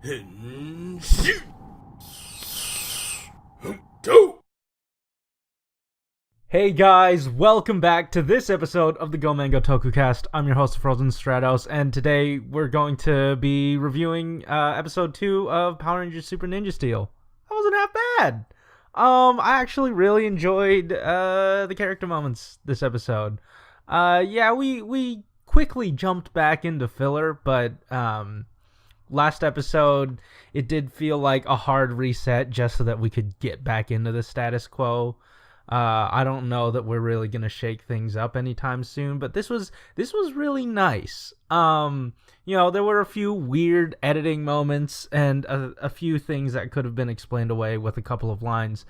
Hey guys, welcome back to this episode of the Go Mango Tokukast. I'm your host, Frozen Stratos, and today we're going to be reviewing episode 2 of Power Rangers Super Ninja Steel. That wasn't half bad. I actually really enjoyed the character moments this episode. We quickly jumped back into filler, but last episode it did feel like a hard reset just so that we could get back into the status quo. I don't know that we're really gonna shake things up anytime soon, but this was really nice. There were a few weird editing moments and a few things that could have been explained away with a couple of lines.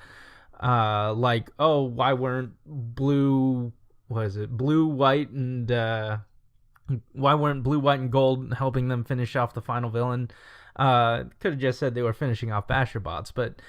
Why weren't blue, white, and gold helping them finish off the final villain? Could have just said they were finishing off Basherbots, but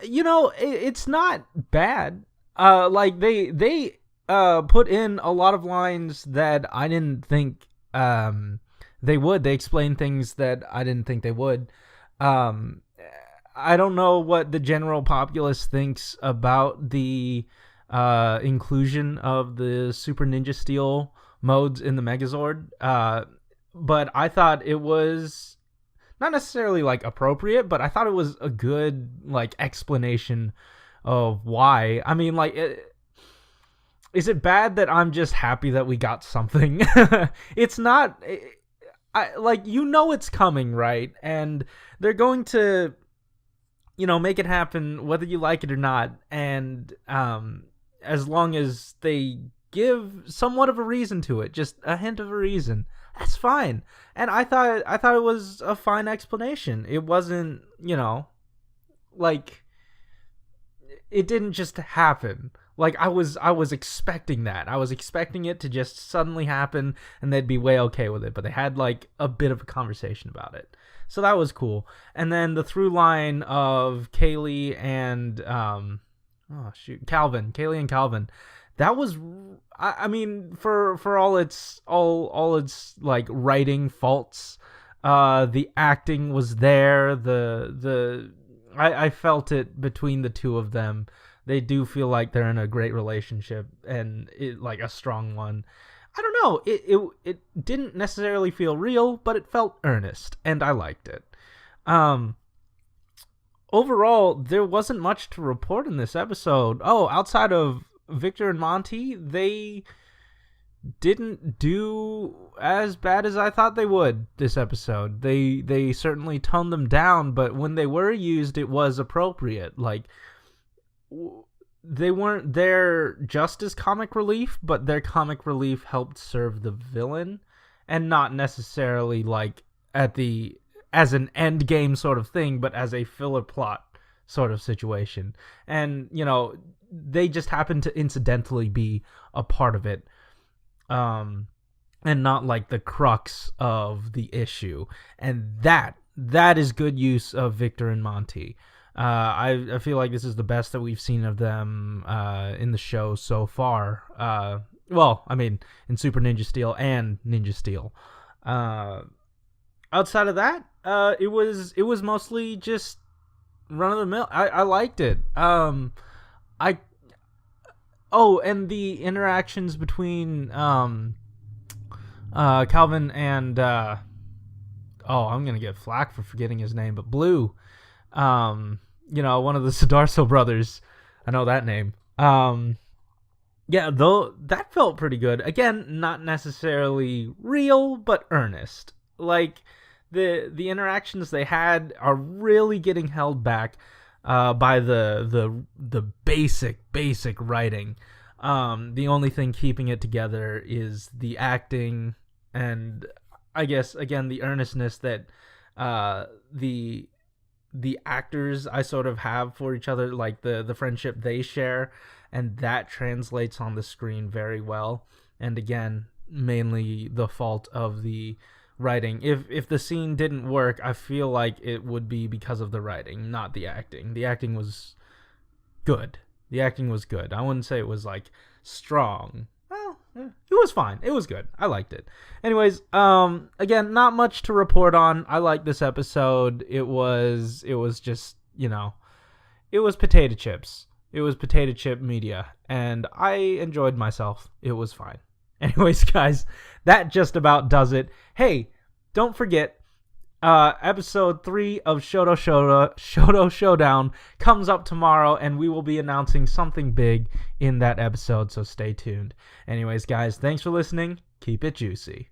it's not bad. They put in a lot of lines that I didn't think they would. They explained things that I didn't think they would. I don't know what the general populace thinks about the inclusion of the Super Ninja Steel modes in the Megazord, but I thought it was not necessarily appropriate, but I thought it was a good explanation of why. I mean, is it bad that I'm just happy that we got something? It's not. It's coming, right? And they're going to, make it happen whether you like it or not. And as long as they give somewhat of a reason to it, just a hint of a reason, that's fine. And I thought it was a fine explanation. It wasn't, it didn't just happen. I was expecting that. I was expecting it to just suddenly happen and they'd be way okay with it, but they had a bit of a conversation about it. So that was cool. And then the through line of Kaylee and Kaylee and Calvin. That was, I mean, for all its writing faults, the acting was there. I felt it between the two of them. They do feel like they're in a great relationship and a strong one. I don't know. It didn't necessarily feel real, but it felt earnest, and I liked it. Overall, there wasn't much to report in this episode. Oh, outside of Victor and Monty, they didn't do as bad as I thought they would this episode. They certainly toned them down, but when they were used, it was appropriate. They weren't there just as comic relief, but their comic relief helped serve the villain, and not necessarily as an end game sort of thing, but as a filler plot sort of situation. And they just happened to incidentally be a part of it, and not the crux of the issue. And that is good use of Victor and Monty. I feel like this is the best that we've seen of them in the show so far. In Super Ninja Steel and Ninja Steel. Outside of that, it was mostly just run of the mill. I liked it. And the interactions between Calvin and I'm gonna get flack for forgetting his name, but Blue, one of the Sudarso brothers. I know that name. Though that felt pretty good. Again, not necessarily real, but earnest. The interactions they had are really getting held back by the basic writing. The only thing keeping it together is the acting, and I guess again the earnestness that the actors I sort of have for each other, the friendship they share, and that translates on the screen very well. And again, mainly the fault of the writing. If the scene didn't work, I feel like it would be because of the writing, not the acting. The acting was good. I wouldn't say it was strong. Well, it was fine. It was good. I liked it. Anyways, again, not much to report on. I liked this episode. It was just, it was potato chips. It was potato chip media, and I enjoyed myself. It was fine. Anyways, guys, that just about does it. Hey, don't forget, episode 3 of Shoto Showdown comes up tomorrow, and we will be announcing something big in that episode, so stay tuned. Anyways, guys, thanks for listening. Keep it juicy.